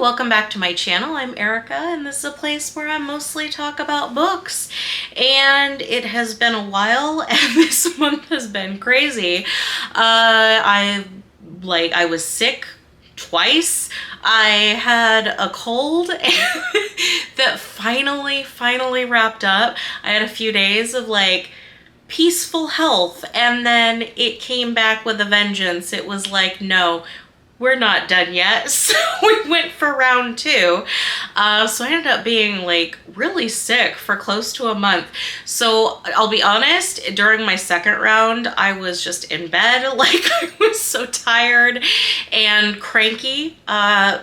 welcome back to my channel. I'm Erica, and this is a place where I mostly talk about books. And it has been a while, and this month has been crazy. I was sick twice. I had a cold that finally wrapped up. I had a few days of peaceful health, and then it came back with a vengeance. It was like, no, we're not done yet. So we went for round two. So I ended up being really sick for close to a month. So I'll be honest, during my second round, I was just in bed. I was so tired and cranky,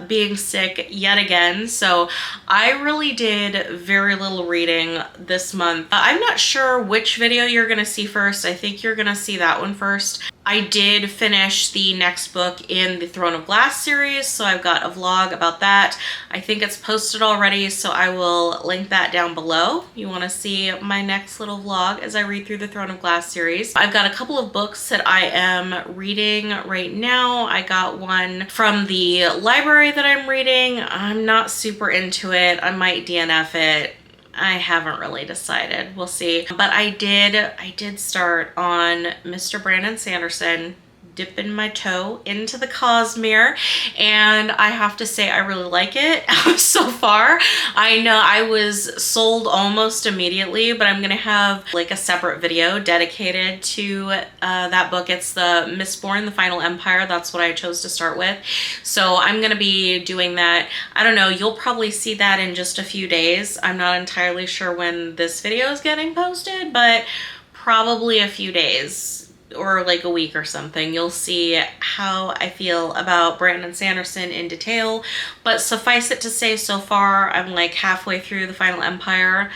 being sick yet again. So I really did very little reading this month. I'm not sure which video you're gonna see first. I think you're gonna see that one first. I did finish the next book in the Throne of Glass series, so I've got a vlog about that. I think it's posted already, so I will link that down below. You want to see my next little vlog as I read through the Throne of Glass series. I've got a couple of books that I am reading right now. I got one from the library that I'm reading. I'm not super into it. I might DNF it. I haven't really decided. We'll see. But I did start on Mr. Brandon Sanderson, dipping my toe into the Cosmere, and I have to say I really like it so far. I know I was sold almost immediately, but I'm gonna have a separate video dedicated to that book. It's the Mistborn, the Final Empire. That's what I chose to start with. So I'm gonna be doing that. I don't know, you'll probably see that in just a few days. I'm not entirely sure when this video is getting posted, but probably a few days or a week or something. You'll see how I feel about Brandon Sanderson in detail, but suffice it to say, so far I'm halfway through the Final Empire.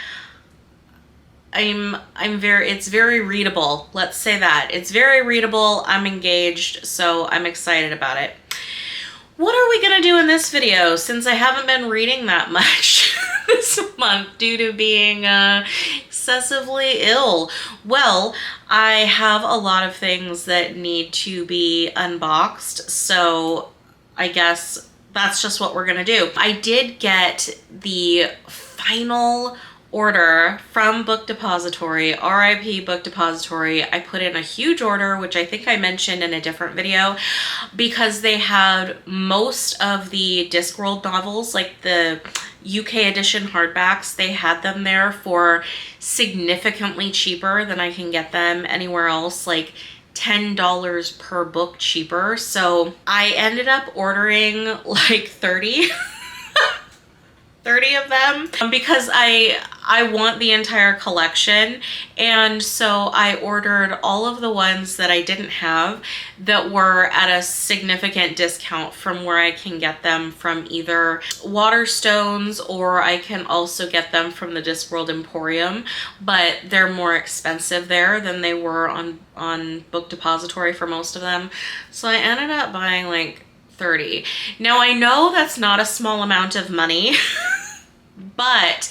It's very readable. Let's say that. It's very readable. I'm engaged, so I'm excited about it. What are we gonna do in this video, since I haven't been reading that much this month due to being excessively ill? Well, I have a lot of things that need to be unboxed, so I guess that's just what we're gonna do. I did get the final order from Book Depository, RIP Book Depository. I put in a huge order, which I think I mentioned in a different video, because they had most of the Discworld novels, the UK edition hardbacks. They had them there for significantly cheaper than I can get them anywhere else, $10 per book cheaper. So I ended up ordering 30 30 of them because I want the entire collection, and so I ordered all of the ones that I didn't have that were at a significant discount from where I can get them from either Waterstones, or I can also get them from the Discworld Emporium, but they're more expensive there than they were on Book Depository for most of them. So I ended up buying 30. Now I know that's not a small amount of money, but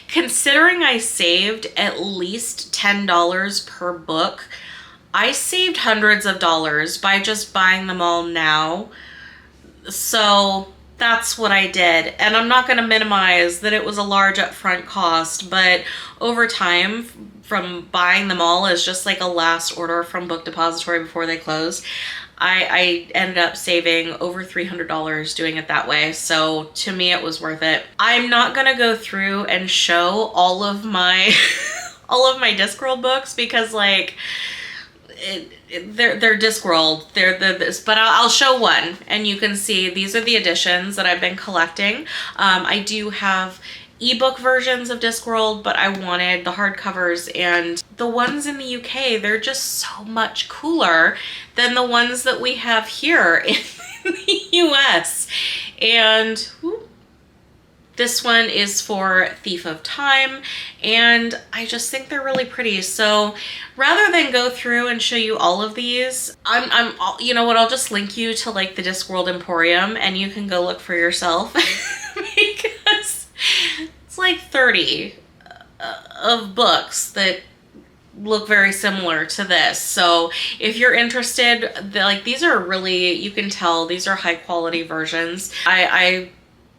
considering I saved at least $10 per book, I saved hundreds of dollars by just buying them all now. So that's what I did. And I'm not going to minimize that it was a large upfront cost, but over time, from buying them all as just a last order from Book Depository before they closed, I ended up saving over $300 doing it that way. So to me, it was worth it. I'm not gonna go through and show all of my Discworld books because they're Discworld. They're this, but I'll show one, and you can see these are the editions that I've been collecting. I do have ebook versions of Discworld, but I wanted the hardcovers, and the ones in the UK, they're just so much cooler than the ones that we have here in the US. And whoop, this one is for Thief of Time, and I just think they're really pretty. So rather than go through and show you all of these, you know what, I'll just link you to the Discworld Emporium, and you can go look for yourself because it's 30 of books that look very similar to this. So if you're interested, these are really, you can tell these are high quality versions. I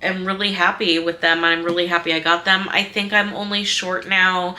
am really happy with them. I'm really happy I got them. I think I'm only short now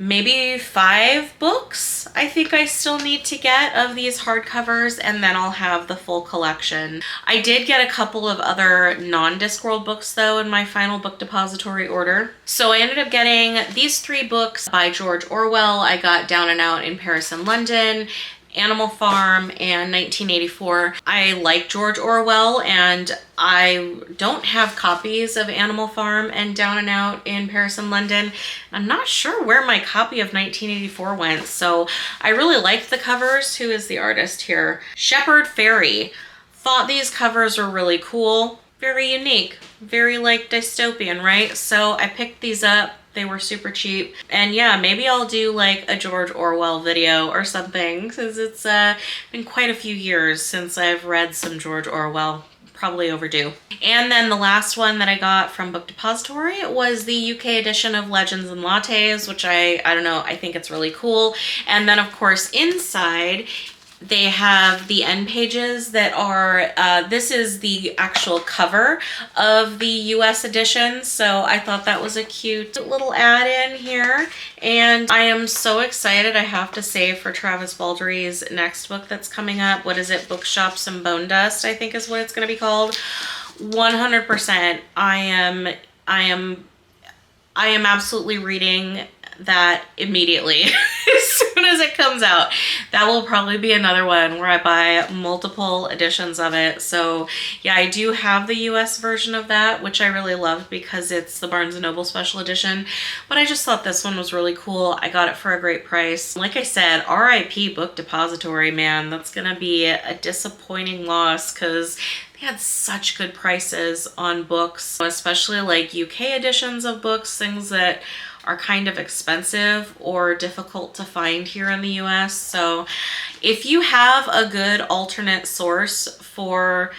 maybe 5 books I think I still need to get of these hardcovers, and then I'll have the full collection. I did get a couple of other non-Discworld books though in my final Book Depository order. So I ended up getting these 3 books by George Orwell. I got Down and Out in Paris and London, Animal Farm, and 1984. I like George Orwell, and I don't have copies of Animal Farm and Down and Out in Paris and London. I'm not sure where my copy of 1984 went, so I really liked the covers. Who is the artist here? Shepard Fairey. Thought these covers were really cool. Very unique. Very like dystopian, right? So I picked these up. They were super cheap. And yeah, maybe I'll do like a George Orwell video or something, because it's been quite a few years since I've read some George Orwell. Probably overdue. And then the last one that I got from Book Depository was the UK edition of Legends and Lattes, which I don't know, I think it's really cool. And then of course inside they have the end pages that are, this is the actual cover of the US edition. So I thought that was a cute little add-in here. And I am so excited, I have to say, for Travis Baldry's next book that's coming up. What is it? Bookshops and Bone Dust, I think is what it's going to be called. 100%. I am absolutely reading that immediately as soon as it comes out. That will probably be another one where I buy multiple editions of it. So yeah, I do have the US version of that, which I really love because it's the Barnes & Noble special edition, but I just thought this one was really cool. I got it for a great price. Like I said, RIP Book Depository, man. That's gonna be a disappointing loss because they had such good prices on books, especially like UK editions of books, things that are kind of expensive or difficult to find here in the US. So if you have a good alternate source for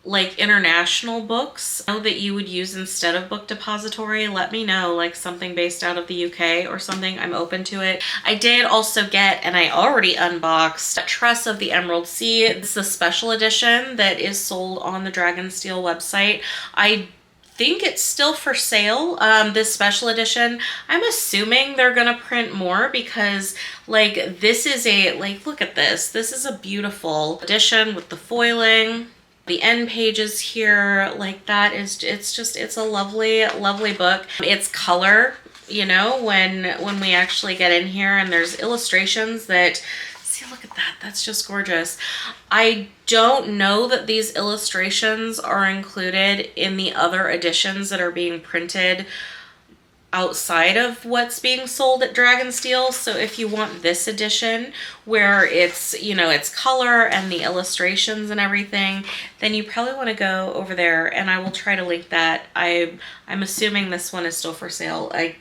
like international books that you would use instead of Book Depository, let me know, like something based out of the UK or something. I'm open to it. I did also get, and I already unboxed, Tress of the Emerald Sea. It's the special edition that is sold on the Dragonsteel website. I think it's still for sale, this special edition. I'm assuming they're gonna print more because like this is a, like, look at this. This is a beautiful edition with the foiling, the end pages here, like that is, it's a lovely, lovely book. It's color, you know, when we actually get in here, and there's illustrations that, see, look at that. That's just gorgeous. I don't know that these illustrations are included in the other editions that are being printed outside of what's being sold at Dragonsteel. So if you want this edition where it's, you know, it's color and the illustrations and everything, then you probably want to go over there, and I will try to link that. I'm assuming this one is still for sale. I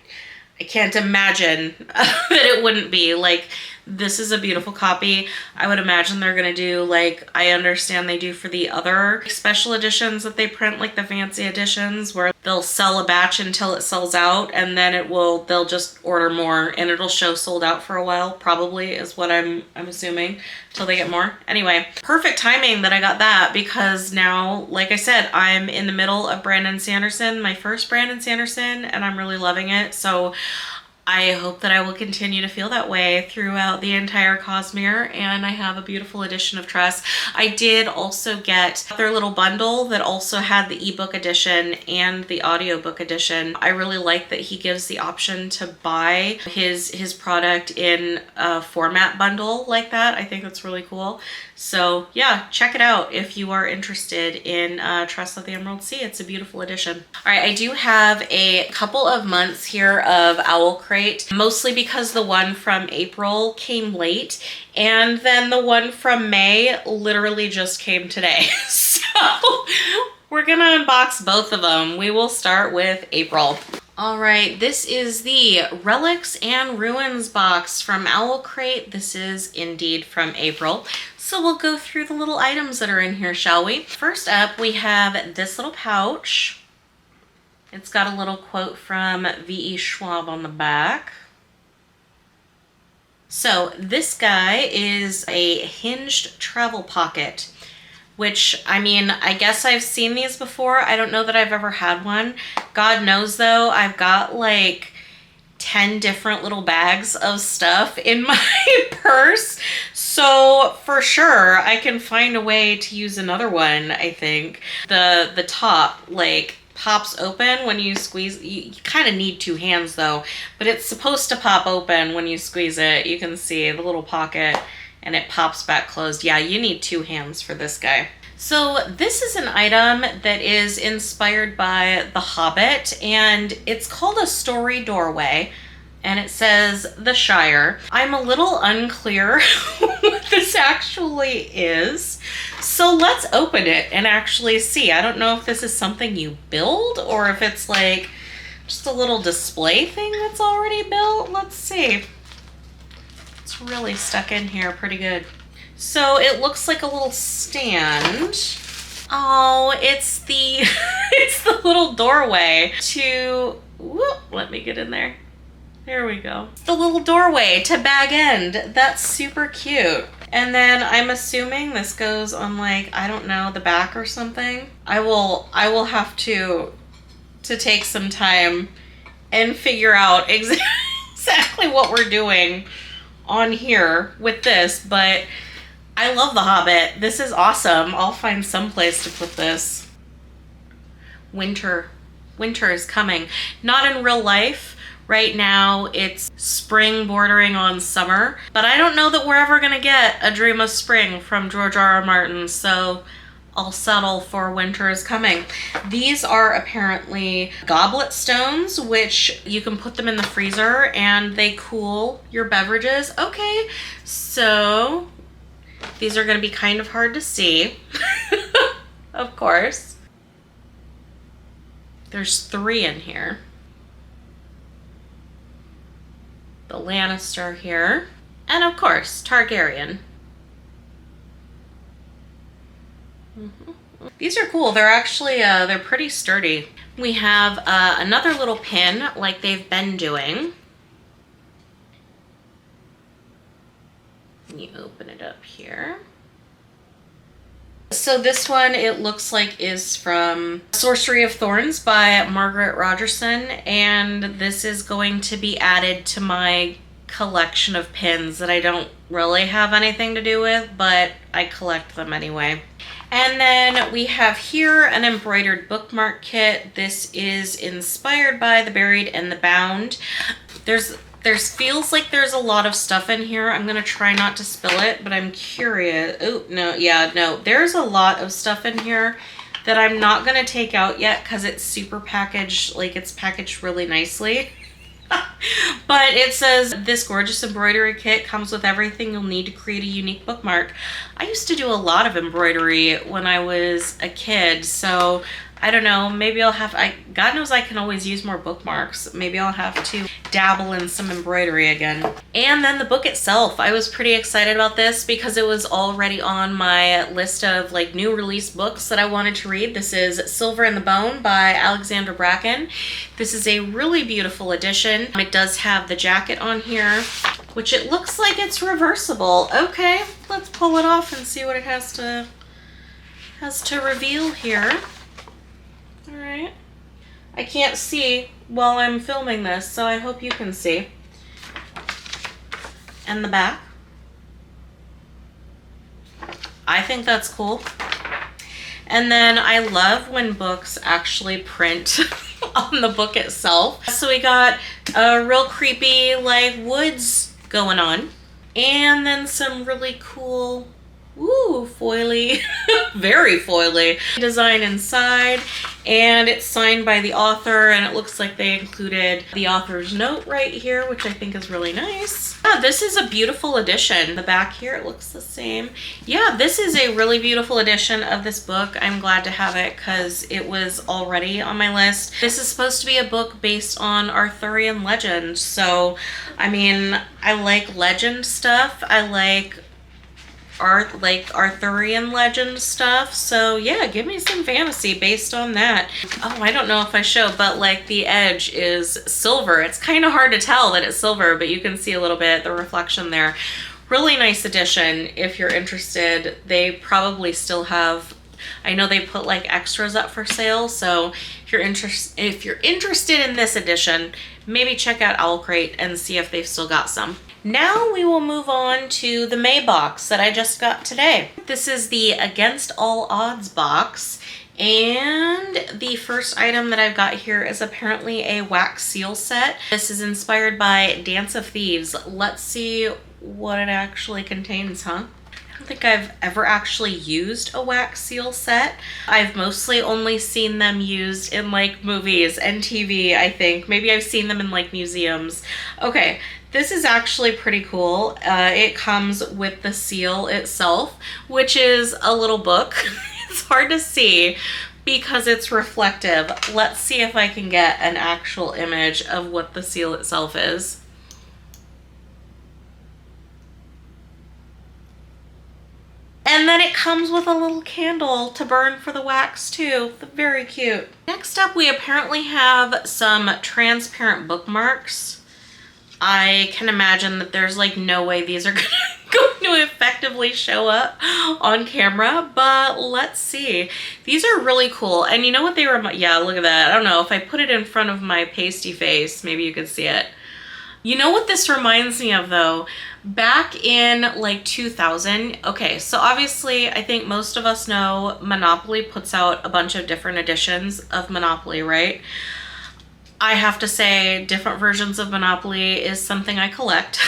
can't imagine that it wouldn't be. Like, this is a beautiful copy. I would imagine they're gonna do, like, I understand they do for the other special editions that they print, like the fancy editions, where they'll sell a batch until it sells out, and then they'll just order more, and it'll show sold out for a while, probably, is what I'm assuming, till they get more. Anyway, perfect timing that I got that, because now, like I said, I'm in the middle of Brandon Sanderson, my first Brandon Sanderson, and I'm really loving it. So I hope that I will continue to feel that way throughout the entire Cosmere, and I have a beautiful edition of Tress. I did also get their little bundle that also had the ebook edition and the audiobook edition. I really like that he gives the option to buy his product in a format bundle like that. I think that's really cool. So yeah, check it out if you are interested in Tress of the Emerald Sea. It's a beautiful edition. All right, I do have a couple of months here of OwlCrate, mostly because the one from April came late, and then the one from May literally just came today. So we're gonna unbox both of them. We will start with April. All right, this is the Relics and Ruins box from OwlCrate. This is indeed from April. So we'll go through the little items that are in here, shall we? First up, we have this little pouch. It's got a little quote from V.E. Schwab on the back. So this guy is a hinged travel pocket. which, I mean, I guess I've seen these before. I don't know that I've ever had one. God knows though, I've got like 10 different little bags of stuff in my purse. So for sure, I can find a way to use another one, I think. The top, like, pops open when you squeeze. You kind of need 2 hands though, but it's supposed to pop open when you squeeze it. You can see the little pocket and it pops back closed. Yeah, you need 2 hands for this guy. So this is an item that is inspired by The Hobbit, and it's called a story doorway, and it says The Shire. I'm a little unclear what this actually is, so let's open it and actually see. I don't know if this is something you build or if it's like just a little display thing that's already built. Let's see. It's really stuck in here pretty good. So it looks like a little stand. Oh, it's the it's the little doorway to, whoop, let me get in there. There we go. The little doorway to bag end. That's super cute. And then I'm assuming this goes on, like, I don't know, the back or something. I will have to take some time and figure out exactly what we're doing on here with this, but I love The Hobbit. This is awesome. I'll find some place to put this. Winter is coming. Not in real life. Right now it's spring bordering on summer, but I don't know that we're ever gonna get A Dream of Spring from George R.R. Martin, so I'll settle for winter is coming. These are apparently goblet stones, which you can put them in the freezer and they cool your beverages. Okay, so these are gonna be kind of hard to see, of course. There's 3 in here. The Lannister here, and of course, Targaryen. These are cool. They're actually, they're pretty sturdy. We have another little pin like they've been doing. You open it up here. So this one, it looks like, is from Sorcery of Thorns by Margaret Rogerson, and this is going to be added to my collection of pins that I don't really have anything to do with, but I collect them anyway. And then we have here an embroidered bookmark kit. This is inspired by The Buried and the Bound. There's feels like there's a lot of stuff in here. I'm gonna try not to spill it, but I'm curious. Oh, no, yeah, no. There's a lot of stuff in here that I'm not gonna take out yet because it's super packaged, like it's packaged really nicely. But it says, this gorgeous embroidery kit comes with everything you'll need to create a unique bookmark. I used to do a lot of embroidery when I was a kid, so I don't know, maybe I'll have, God knows I can always use more bookmarks. Maybe I'll have to dabble in some embroidery again. And then the book itself, I was pretty excited about this because it was already on my list of like new release books that I wanted to read. This is Silver in the Bone by Alexandra Bracken. This is a really beautiful edition. It does have the jacket on here, which it looks like it's reversible. Okay, let's pull it off and see what it has to reveal here. All right. I can't see while I'm filming this, so I hope you can see. And the back. I think that's cool. And then I love when books actually print on the book itself. So we got a real creepy like woods going on. And then some really cool, ooh, foily, very foily design inside. And it's signed by the author, and it looks like they included the author's note right here, which I think is really nice. Yeah, this is a beautiful edition. The back here, it looks the same. Yeah, this is a really beautiful edition of this book. I'm glad to have it because it was already on my list. This is supposed to be a book based on Arthurian legend. So, I mean, I like legend stuff. I like Arthurian legend stuff, so yeah, give me some fantasy based on that. Oh, I don't know if I show, but like the edge is silver. It's kind of hard to tell that it's silver, but you can see a little bit the reflection there. Really nice edition if you're interested. They probably still have, I know they put like extras up for sale, so if you're interested in this edition, maybe check out OwlCrate and see if they've still got some. Now we will move on to the May box that I just got today. This is the Against All Odds box, and the first item that I've got here is apparently a wax seal set. This is inspired by Dance of Thieves. Let's see what it actually contains, huh? I don't think I've ever actually used a wax seal set. I've mostly only seen them used in like movies and TV, I think. Maybe I've seen them in like museums. Okay, this is actually pretty cool. It comes with the seal itself, which is a little book. It's hard to see because it's reflective. Let's see if I can get an actual image of what the seal itself is. And then it comes with a little candle to burn for the wax too. Very cute. Next up, we apparently have some transparent bookmarks. I can imagine that there's like no way these are going to effectively show up on camera, but let's see. These are really cool. And you know what they remind, yeah, look at that. I don't know, if I put it in front of my pasty face, maybe you could see it. You know what this reminds me of though? Back in like 2000, okay, so obviously I think most of us know Monopoly puts out a bunch of different editions of Monopoly, right? I have to say different versions of Monopoly is something I collect.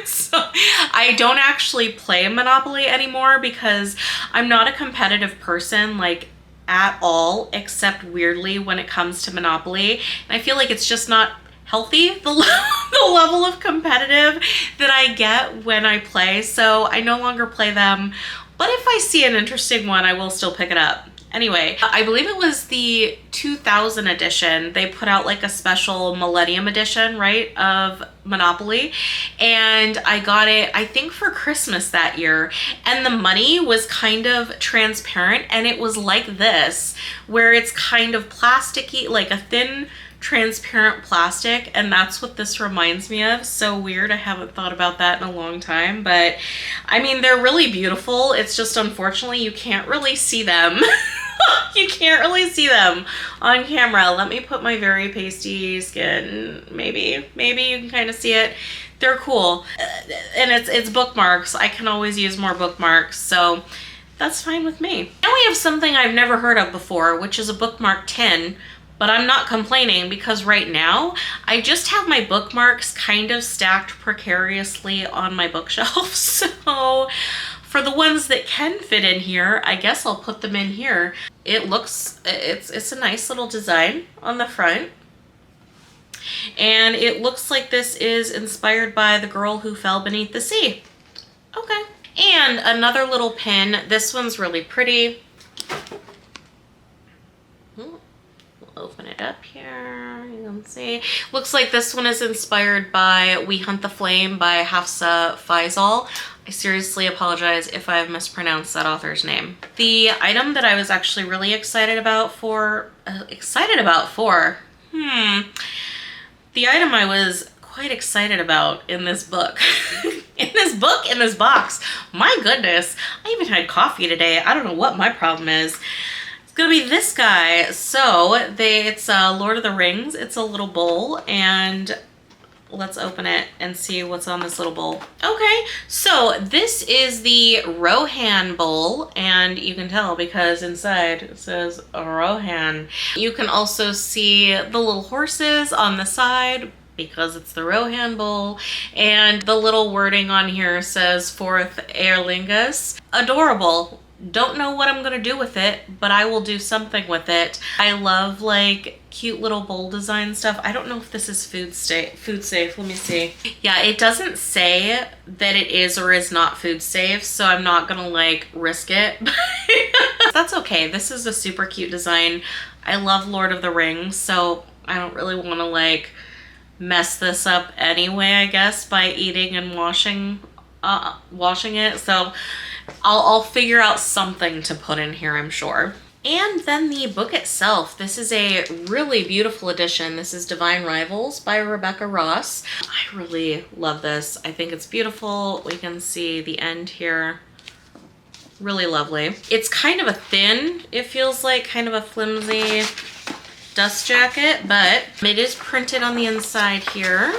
So I don't actually play Monopoly anymore because I'm not a competitive person like at all, except weirdly when it comes to Monopoly. And I feel like it's just not healthy, the level of competitive that I get when I play. So I no longer play them, but if I see an interesting one, I will still pick it up. Anyway, I believe it was the 2000 edition. They put out like a special Millennium edition, right, of Monopoly. And I got it, I think for Christmas that year. And the money was kind of transparent, and it was like this, where it's kind of plasticky, like a thin transparent plastic, and that's what this reminds me of. So weird. I haven't thought about that in a long time, but I mean, they're really beautiful. It's just unfortunately you can't really see them. You can't really see them on camera. Let me put my very pasty skin. Maybe you can kind of see it. They're cool. And it's bookmarks. I can always use more bookmarks, so that's fine with me. Now we have something I've never heard of before, which is a bookmark tin. But I'm not complaining because right now I just have my bookmarks kind of stacked precariously on my bookshelf. So for the ones that can fit in here, I guess I'll put them in here. It looks, it's a nice little design on the front. And it looks like this is inspired by The Girl Who Fell Beneath the Sea. Okay. And another little pin. This one's really pretty. Open it up here, you can see. Looks like this one is inspired by We Hunt the Flame by Hafsa Faisal. I seriously apologize if I've mispronounced that author's name. The item that I was actually really excited about the item I was quite excited about in this book, in this box, my goodness, I even had coffee today. I don't know what my problem is. Gonna be this guy. So it's Lord of the Rings. It's a little bowl, and let's open it and see what's on this little bowl. Okay, so this is the Rohan bowl, and you can tell because inside it says Rohan. You can also see the little horses on the side because it's the Rohan bowl, and the little wording on here says Forth Aerlingus. Adorable. Don't know what I'm gonna do with it, but I will do something with it. I love like cute little bowl design stuff. I don't know if this is food safe. Let me see. Yeah, it doesn't say that it is or is not food safe, so I'm not gonna like risk it. That's okay. This is a super cute design. I love Lord of the Rings, so I don't really want to like mess this up anyway, I guess, by eating and washing it. So I'll figure out something to put in here, I'm sure. And then the book itself. This is a really beautiful edition. This is Divine Rivals by Rebecca Ross. I really love this. I think it's beautiful. We can see the end here. Really lovely. It's kind of a thin, it feels like kind of a flimsy dust jacket, but it is printed on the inside here.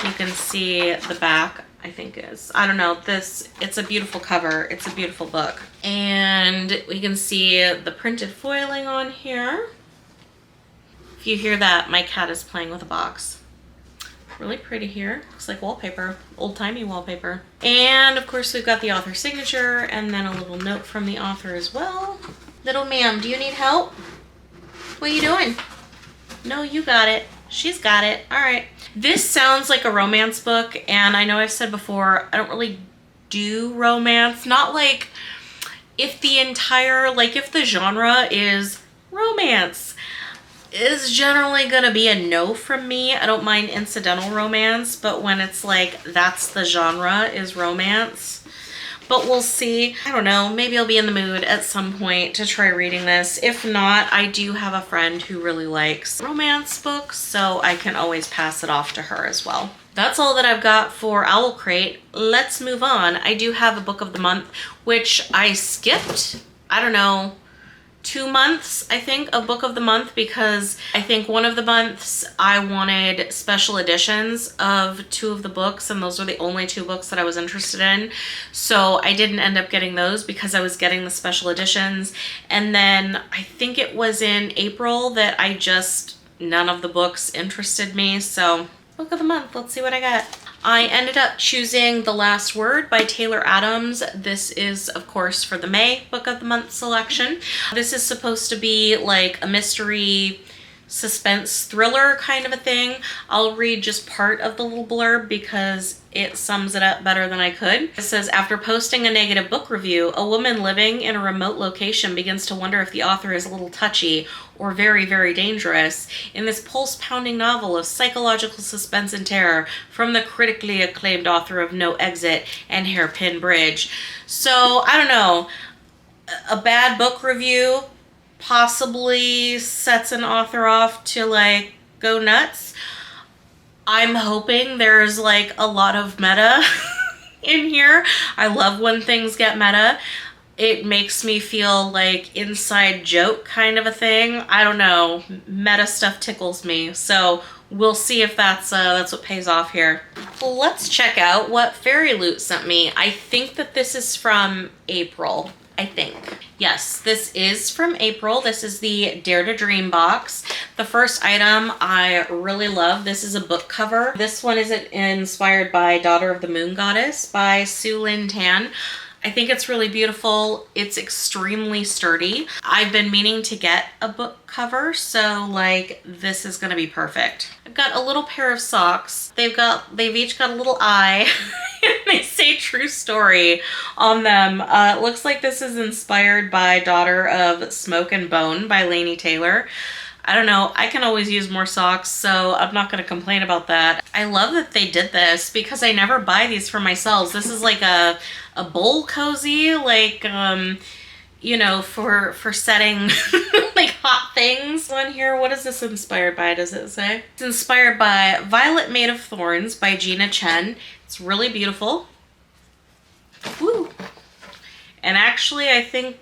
You can see the back, I think is, I don't know, it's a beautiful cover. It's a beautiful book. And we can see the printed foiling on here. If you hear that, my cat is playing with a box. Really pretty here. Looks like wallpaper, old-timey wallpaper. And of course we've got the author signature and then a little note from the author as well. Little ma'am, do you need help? What are you doing? No, you got it. She's got it. All right. This sounds like a romance book, and I know I've said before, I don't really do romance. Not like if the genre is romance, is generally gonna be a no from me. I don't mind incidental romance, but when it's like that's the genre is romance. But we'll see. I don't know, maybe I'll be in the mood at some point to try reading this. If not, I do have a friend who really likes romance books, so I can always pass it off to her as well. That's all that I've got for OwlCrate. Let's move on. I do have a book of the month, which I skipped, I don't know, 2 months, I think, of book of the month, because I think one of the months I wanted special editions of 2 of the books, and those were the only 2 books that I was interested in. So I didn't end up getting those because I was getting the special editions. And then I think it was in April that none of the books interested me. So book of the month, let's see what I got. I ended up choosing The Last Word by Taylor Adams. This is, of course, for the May Book of the Month selection. This is supposed to be like a mystery suspense thriller kind of a thing. I'll read just part of the little blurb because it sums it up better than I could. It says, after posting a negative book review, a woman living in a remote location begins to wonder if the author is a little touchy or very, very dangerous in this pulse-pounding novel of psychological suspense and terror from the critically acclaimed author of No Exit and Hairpin Bridge. So, I don't know, a bad book review possibly sets an author off to like go nuts. I'm hoping there's like a lot of meta in here. I love when things get meta. It makes me feel like inside joke kind of a thing. I don't know. Meta stuff tickles me. So we'll see if that's what pays off here. Let's check out what FairyLoot sent me. I think that this is from April. I think. Yes, this is from April. This is the Dare to Dream box. The first item I really love. This is a book cover. This one is inspired by Daughter of the Moon Goddess by Sue Lynn Tan. I think it's really beautiful. It's extremely sturdy. I've been meaning to get a book cover, so like this is gonna be perfect. I've got a little pair of socks. They've each got a little eye. They say true story on them. It looks like this is inspired by Daughter of Smoke and Bone by Laini Taylor. I don't know, I can always use more socks, so I'm not gonna complain about that. I love that they did this because I never buy these for myself. This is like a bowl cozy, like, you know, for setting like hot things on here. What is this inspired by, does it say? It's inspired by Violet Made of Thorns by Gina Chen. It's really beautiful. Woo! And actually, I think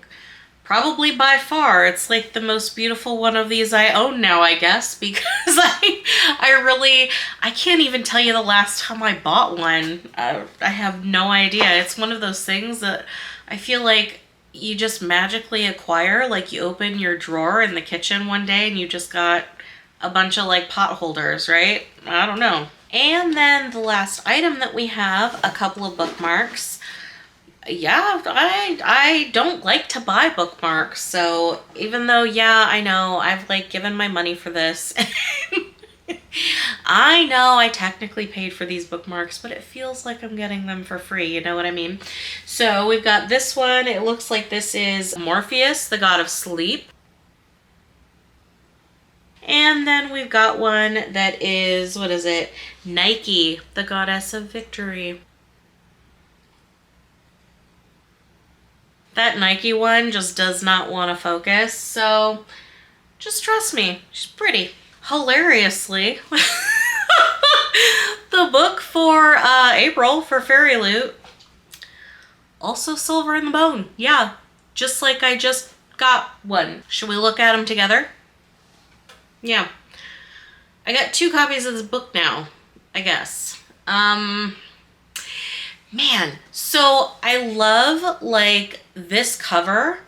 probably by far, it's like the most beautiful one of these I own now, I guess, because I can't even tell you the last time I bought one. I have no idea. It's one of those things that I feel like you just magically acquire. Like you open your drawer in the kitchen one day and you just got a bunch of like pot holders, right? I don't know. And then the last item that we have, a couple of bookmarks. Yeah, I don't like to buy bookmarks, so even though, yeah, I know I've like given my money for this. I know I technically paid for these bookmarks, but it feels like I'm getting them for free, you know what I mean? So we've got this one. It looks like this is Morpheus, the god of sleep. And then we've got one that is, what is it? Nike, the goddess of victory. That Nike one just does not want to focus, so just trust me, she's pretty. Hilariously, the book for April for FairyLoot, also Silver in the Bone. Yeah, just like I just got one. Should we look at them together? Yeah. I got 2 copies of this book now, I guess. Man, so I love like this cover,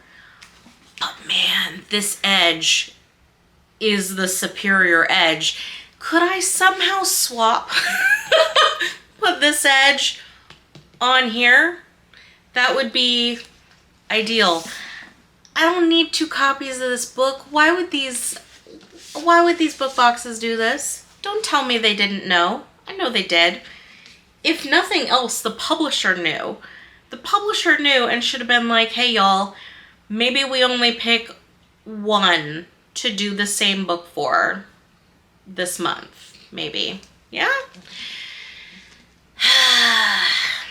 but man, this edge is the superior edge. Could I somehow swap, put this edge on here? That would be ideal. I don't need 2 copies of this book. Why would these book boxes do this? Don't tell me they didn't know. I know they did. If nothing else, the publisher knew. The publisher knew and should have been like, hey y'all, maybe we only pick 1 to do the same book for this month, maybe. Yeah?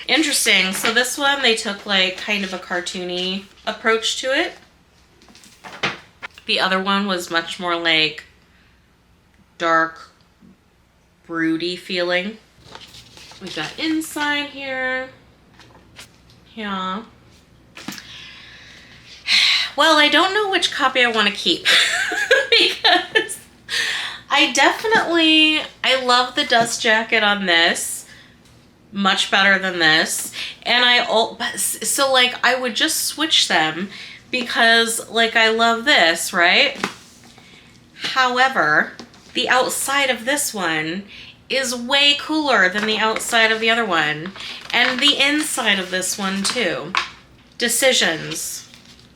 Interesting. So this one, they took like kind of a cartoony approach to it. The other one was much more like dark, broody feeling. We've got inside here. Yeah. Well, I don't know which copy I want to keep because I love the dust jacket on this much better than this. And so like I would just switch them because like I love this, right? However, the outside of this one is way cooler than the outside of the other one. And the inside of this one too. Decisions.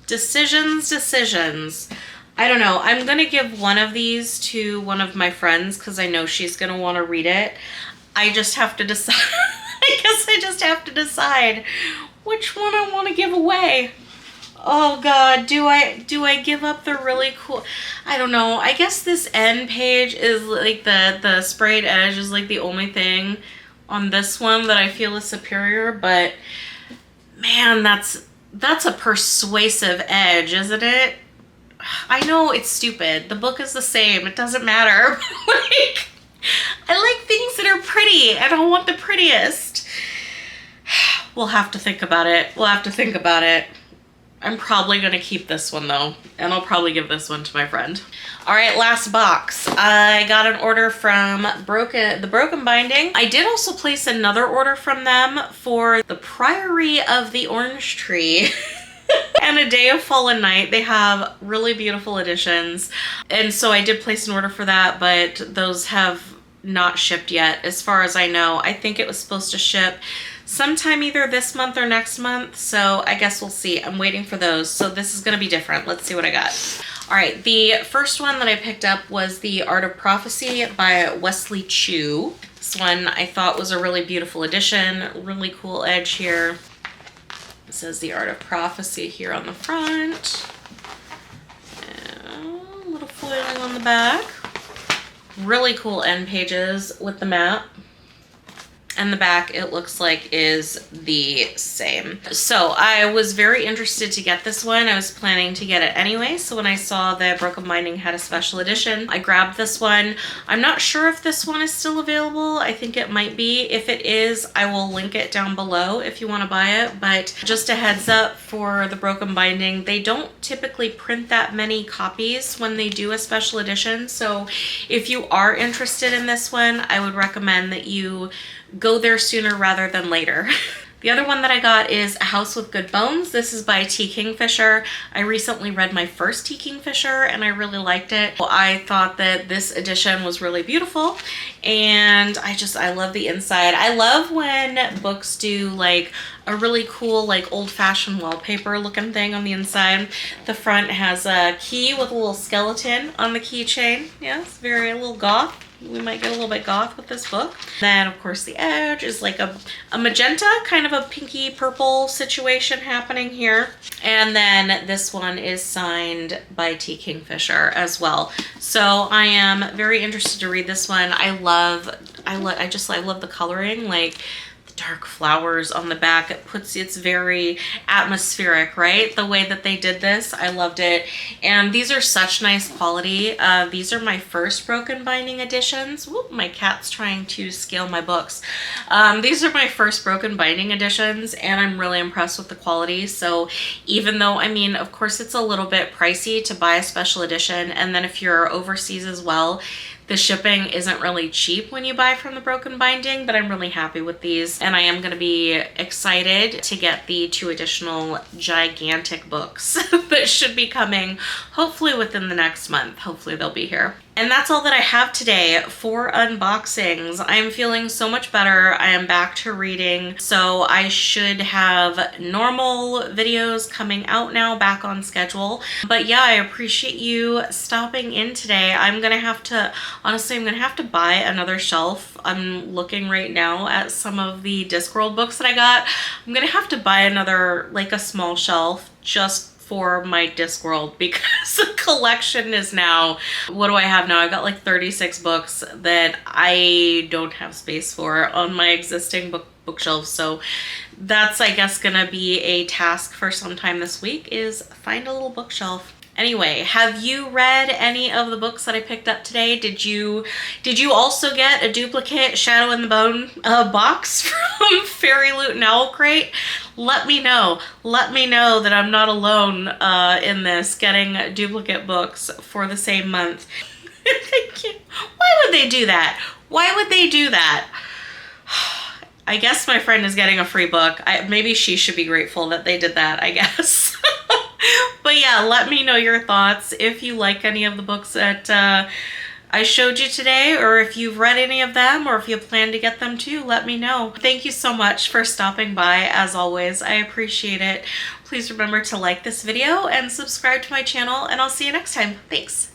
Decisions. I don't know. I'm going to give one of these to one of my friends because I know she's going to want to read it. I just have to decide. I guess I just have to decide which one I want to give away. Oh God, do I give up the really cool, I don't know. I guess this end page is like the sprayed edge is like the only thing on this one that I feel is superior, but man, that's a persuasive edge, isn't it? I know it's stupid. The book is the same. It doesn't matter. Like, I like things that are pretty and I want the prettiest. We'll have to think about it. I'm probably going to keep this one though, and I'll probably give this one to my friend. All right, last box. I got an order from the Broken Binding. I did also place another order from them for the Priory of the Orange Tree and A Day of Fallen Night. They have really beautiful editions, and so I did place an order for that, but those have not shipped yet as far as I know. I think it was supposed to ship sometime either this month or next month, so I guess we'll see. I'm waiting for those, so this is gonna be different. Let's see what I got. All right, the first one that I picked up was The Art of Prophecy by Wesley Chu. This one I thought was a really beautiful edition, really cool edge here. It says The Art of Prophecy here on the front. And a little foiling on the back. Really cool end pages with the map. And the back, it looks like, is the same. So I was very interested to get this one. I was planning to get it anyway. So when I saw that Broken Binding had a special edition, I grabbed this one. I'm not sure if this one is still available. I think it might be. If it is, I will link it down below if you want to buy it. But just a heads up for the Broken Binding, they don't typically print that many copies when they do a special edition. So if you are interested in this one, I would recommend that you go there sooner rather than later. The other one that I got is A House with Good Bones. This is by T. Kingfisher. I recently read my first T. Kingfisher and I really liked it. I thought that this edition was really beautiful and I love the inside. I love when books do like a really cool like old-fashioned wallpaper looking thing on the inside. The front has a key with a little skeleton on the keychain. Yeah, it's very a little goth. We might get a little bit goth with this book. Then of course the edge is like a magenta, kind of a pinky purple situation happening here. And then this one is signed by T. Kingfisher as well. So I am very interested to read this one. I love the coloring, like the dark flowers on the back. It's very atmospheric, right? The way that they did this, I loved it. And these are such nice quality. These are my first broken binding editions. Whoop, my cat's trying to scale my books. These are my first broken binding editions, and I'm really impressed with the quality. So even though, I mean, of course it's a little bit pricey to buy a special edition, and then if you're overseas as well, the shipping isn't really cheap when you buy from the broken binding, but I'm really happy with these, and I am going to be excited to get the 2 additional gigantic books that should be coming hopefully within the next month. Hopefully they'll be here. And that's all that I have today for unboxings. I'm feeling so much better. I am back to reading, so I should have normal videos coming out now, back on schedule. But yeah, I appreciate you stopping in today. I'm gonna have to, honestly, I'm gonna have to buy another shelf. I'm looking right now at some of the Discworld books that I got. I'm gonna have to buy another, like a small shelf, just for my Discworld, because the collection is now, what do I have now? I've got like 36 books that I don't have space for on my existing bookshelves. So that's, I guess, gonna be a task for some time this week, is find a little bookshelf. Anyway, have you read any of the books that I picked up today? Did you also get a duplicate Shadow in the Bone box from FairyLoot and OwlCrate? Let me know. Let me know that I'm not alone in this, getting duplicate books for the same month. Why would they do that? Why would they do that? I guess my friend is getting a free book. Maybe she should be grateful that they did that, I guess. But yeah, let me know your thoughts if you like any of the books that I showed you today, or if you've read any of them, or if you plan to get them too, let me know. Thank you so much for stopping by. As always, I appreciate it. Please remember to like this video and subscribe to my channel, and I'll see you next time. Thanks.